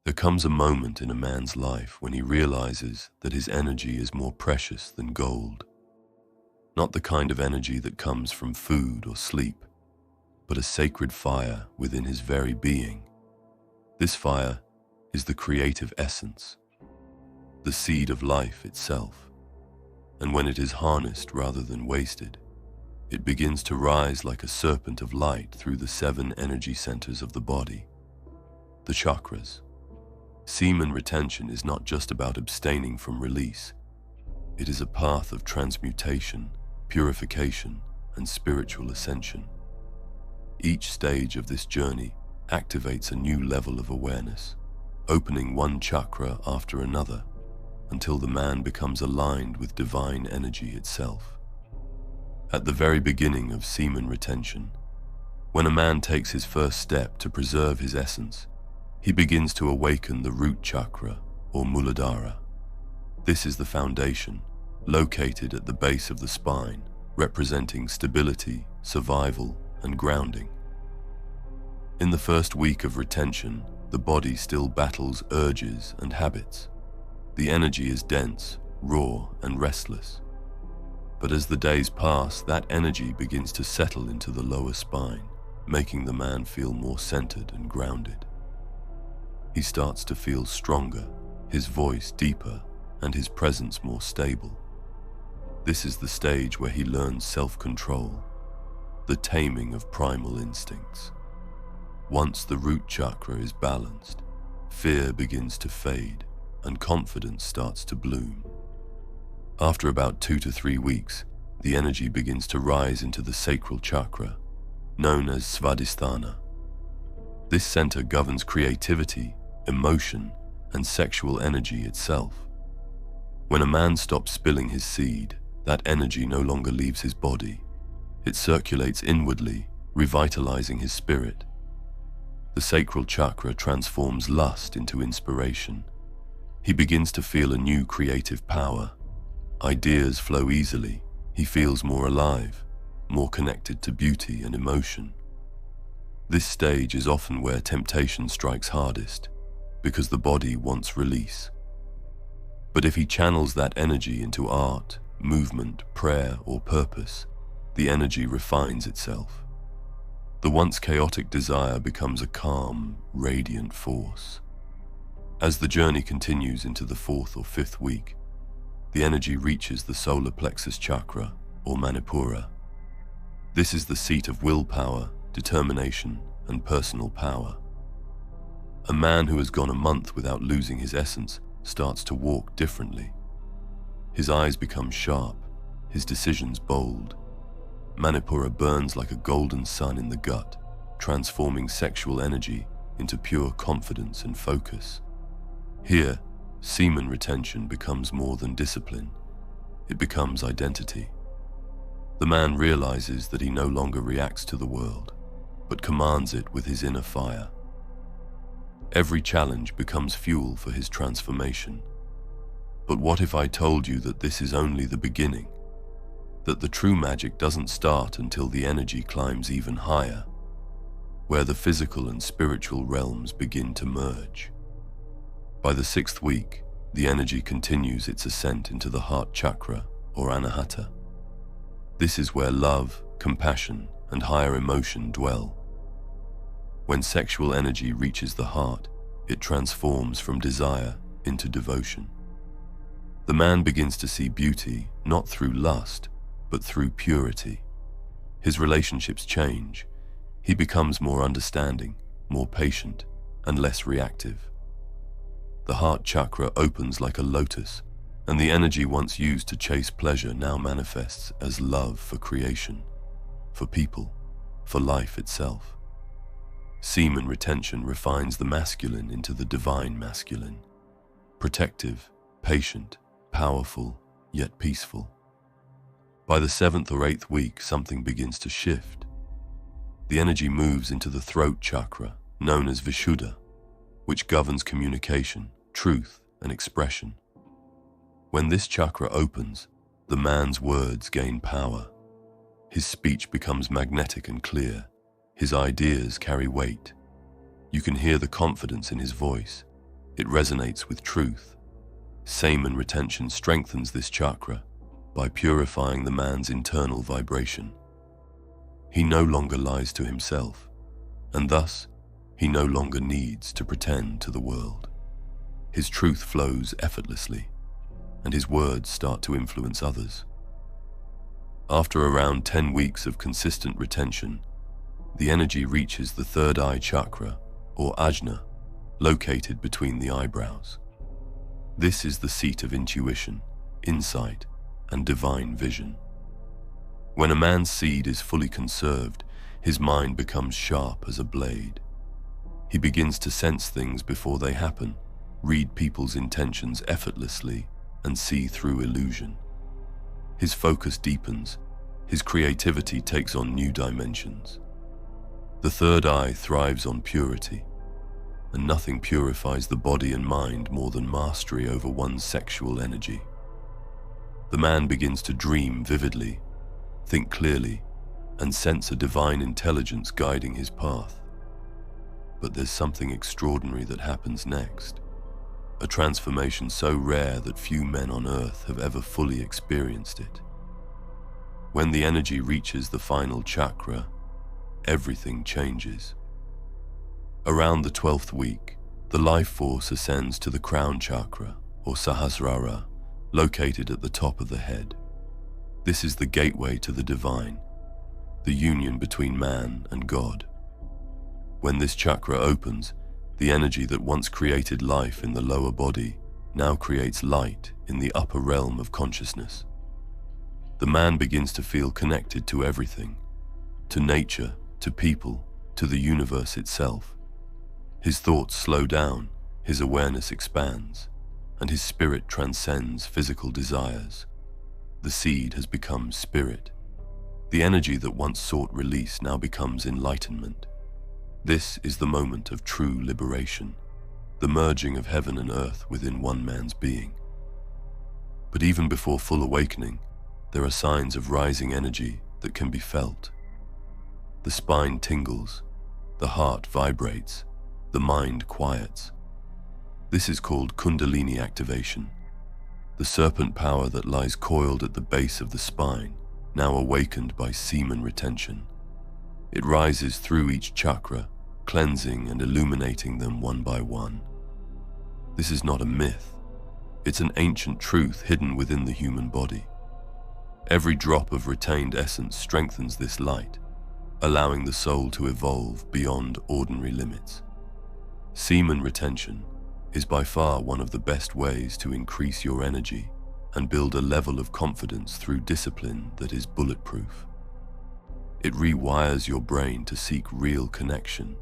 There comes a moment in a man's life when he realizes that his energy is more precious than gold. Not the kind of energy that comes from food or sleep, but a sacred fire within his very being. This fire is the creative essence, the seed of life itself. And when it is harnessed rather than wasted, it begins to rise like a serpent of light through the 7 energy centers of the body, the chakras. Semen retention is not just about abstaining from release. It is a path of transmutation, purification, and spiritual ascension. Each stage of this journey activates a new level of awareness, opening one chakra after another until the man becomes aligned with divine energy itself. At the very beginning of semen retention, when a man takes his first step to preserve his essence, he begins to awaken the root chakra, or Muladhara. This is the foundation, located at the base of the spine, representing stability, survival, and grounding. In the first week of retention, the body still battles urges and habits. The energy is dense, raw, and restless. But as the days pass, that energy begins to settle into the lower spine, making the man feel more centered and grounded. He starts to feel stronger, his voice deeper, and his presence more stable. This is the stage where he learns self-control, the taming of primal instincts. Once the root chakra is balanced, fear begins to fade and confidence starts to bloom. After about 2 to 3 weeks, the energy begins to rise into the sacral chakra, known as Svadhisthana. This center governs creativity, emotion, and sexual energy itself. When a man stops spilling his seed, that energy no longer leaves his body. It circulates inwardly, revitalizing his spirit. The sacral chakra transforms lust into inspiration. He begins to feel a new creative power. Ideas flow easily. He feels more alive, more connected to beauty and emotion. This stage is often where temptation strikes hardest, because the body wants release. But if he channels that energy into art, movement, prayer, or purpose, the energy refines itself. The once chaotic desire becomes a calm, radiant force. As the journey continues into the 4th or 5th week, the energy reaches the solar plexus chakra, or Manipura. This is the seat of willpower, determination, and personal power. A man who has gone a month without losing his essence starts to walk differently. His eyes become sharp, his decisions bold. Manipura burns like a golden sun in the gut, transforming sexual energy into pure confidence and focus. Here, semen retention becomes more than discipline. It becomes identity. The man realizes that he no longer reacts to the world, but commands it with his inner fire. Every challenge becomes fuel for his transformation. But what if I told you that this is only the beginning? That the true magic doesn't start until the energy climbs even higher, where the physical and spiritual realms begin to merge. By the 6th week, the energy continues its ascent into the heart chakra, or anahata. This is where love, compassion, and higher emotion dwell. When sexual energy reaches the heart, it transforms from desire into devotion. The man begins to see beauty not through lust, but through purity. His relationships change. He becomes more understanding, more patient, and less reactive. The heart chakra opens like a lotus, and the energy once used to chase pleasure now manifests as love for creation, for people, for life itself. Semen retention refines the masculine into the divine masculine, protective, patient, powerful, yet peaceful. By the 7th or 8th week, something begins to shift. The energy moves into the throat chakra, known as Vishuddha, which governs communication, truth, and expression. When this chakra opens, the man's words gain power. His speech becomes magnetic and clear. His ideas carry weight. You can hear the confidence in his voice, It resonates with truth. Semen retention strengthens this chakra by purifying the man's internal vibration. He no longer lies to himself, and thus he no longer needs to pretend to the world. His truth flows effortlessly, and his words start to influence others. After around 10 weeks of consistent retention, the energy reaches the third eye chakra, or ajna, located between the eyebrows. This is the seat of intuition, insight, and divine vision. When a man's seed is fully conserved, his mind becomes sharp as a blade. He begins to sense things before they happen, read people's intentions effortlessly, and see through illusion. His focus deepens, his creativity takes on new dimensions. The third eye thrives on purity, and nothing purifies the body and mind more than mastery over one's sexual energy. The man begins to dream vividly, think clearly, and sense a divine intelligence guiding his path. But there's something extraordinary that happens next. A transformation so rare that few men on earth have ever fully experienced it. When the energy reaches the final chakra, everything changes. Around the 12th week, the life force ascends to the crown chakra, or Sahasrara, located at the top of the head. This is the gateway to the divine, the union between man and God. When this chakra opens, the energy that once created life in the lower body now creates light in the upper realm of consciousness. The man begins to feel connected to everything, to nature, to people, to the universe itself. His thoughts slow down, his awareness expands, and his spirit transcends physical desires. The seed has become spirit. The energy that once sought release now becomes enlightenment. This is the moment of true liberation, the merging of heaven and earth within one man's being. But even before full awakening, there are signs of rising energy that can be felt. The spine tingles, the heart vibrates, the mind quiets. This is called Kundalini activation, the serpent power that lies coiled at the base of the spine, now awakened by semen retention. It rises through each chakra, cleansing and illuminating them one by one. This is not a myth. It's an ancient truth hidden within the human body. Every drop of retained essence strengthens this light, allowing the soul to evolve beyond ordinary limits. Semen retention is by far one of the best ways to increase your energy and build a level of confidence through discipline that is bulletproof. It rewires your brain to seek real connection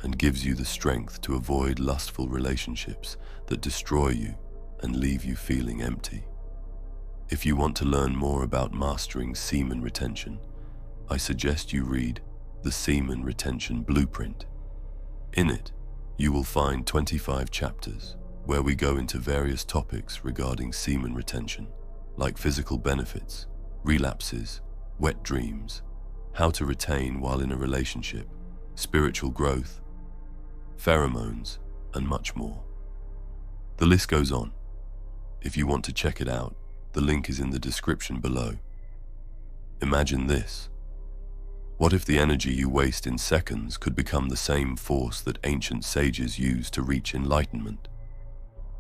and gives you the strength to avoid lustful relationships that destroy you and leave you feeling empty. If you want to learn more about mastering semen retention, I suggest you read The Semen Retention Blueprint. In it, you will find 25 chapters where we go into various topics regarding semen retention, like physical benefits, relapses, wet dreams, how to retain while in a relationship, spiritual growth, pheromones, and much more. The list goes on. If you want to check it out, the link is in the description below. Imagine this. What if the energy you waste in seconds could become the same force that ancient sages used to reach enlightenment?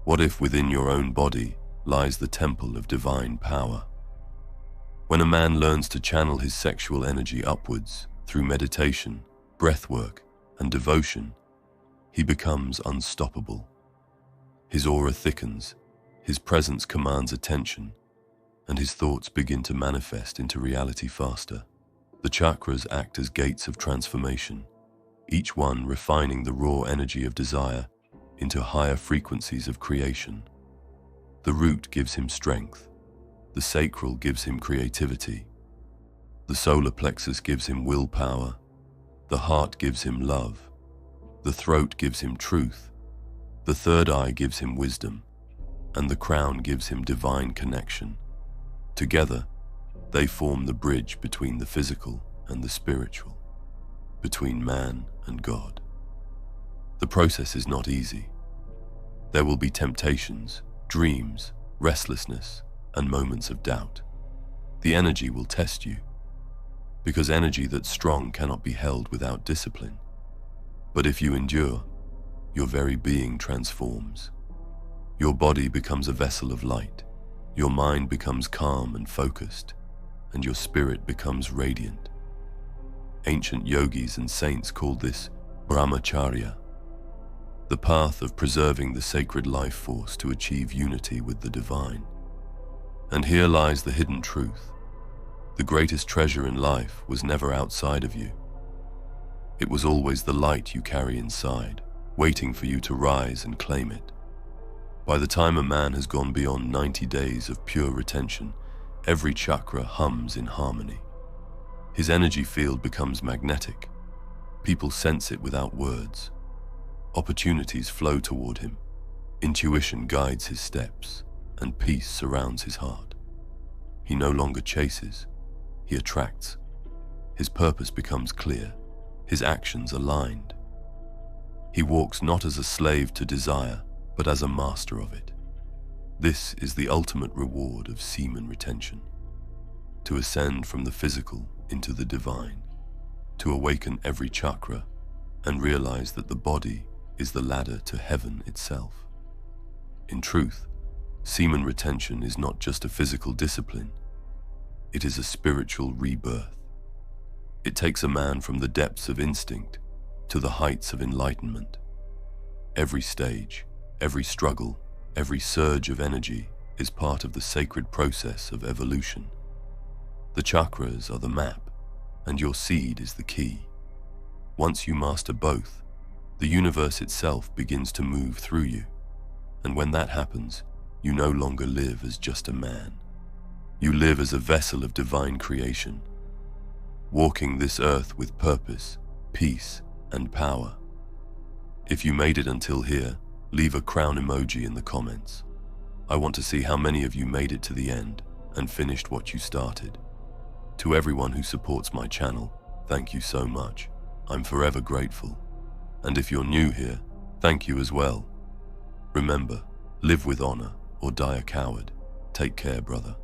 What if within your own body lies the temple of divine power? When a man learns to channel his sexual energy upwards through meditation, breathwork, and devotion, he becomes unstoppable. His aura thickens, his presence commands attention, and his thoughts begin to manifest into reality faster. The chakras act as gates of transformation, each one refining the raw energy of desire into higher frequencies of creation. The root gives him strength, the sacral gives him creativity, the solar plexus gives him willpower, the heart gives him love, the throat gives him truth, the third eye gives him wisdom, and the crown gives him divine connection. Together, they form the bridge between the physical and the spiritual, between man and God. The process is not easy. There will be temptations, dreams, restlessness, and moments of doubt. The energy will test you, because energy that's strong cannot be held without discipline. But if you endure, your very being transforms. Your body becomes a vessel of light, your mind becomes calm and focused, and your spirit becomes radiant. Ancient yogis and saints called this brahmacharya, the path of preserving the sacred life force to achieve unity with the divine. And here lies the hidden truth. The greatest treasure in life was never outside of you. It was always the light you carry inside, waiting for you to rise and claim it. By the time a man has gone beyond 90 days of pure retention, every chakra hums in harmony. His energy field becomes magnetic. People sense it without words. Opportunities flow toward him. Intuition guides his steps, and peace surrounds his heart. He no longer chases, he attracts. His purpose becomes clear, his actions aligned. He walks not as a slave to desire, but as a master of it. This is the ultimate reward of semen retention: to ascend from the physical into the divine, to awaken every chakra and realize that the body is the ladder to heaven itself. In truth, semen retention is not just a physical discipline, it is a spiritual rebirth. It takes a man from the depths of instinct to the heights of enlightenment. Every stage, every struggle, every surge of energy is part of the sacred process of evolution. The chakras are the map, and your seed is the key. Once you master both, the universe itself begins to move through you. And when that happens, you no longer live as just a man. You live as a vessel of divine creation, walking this earth with purpose, peace, and power. If you made it until here, leave a crown emoji in the comments. I want to see how many of you made it to the end and finished what you started. To everyone who supports my channel, thank you so much. I'm forever grateful. And if you're new here, thank you as well. Remember, live with honor or die a coward. Take care, brother.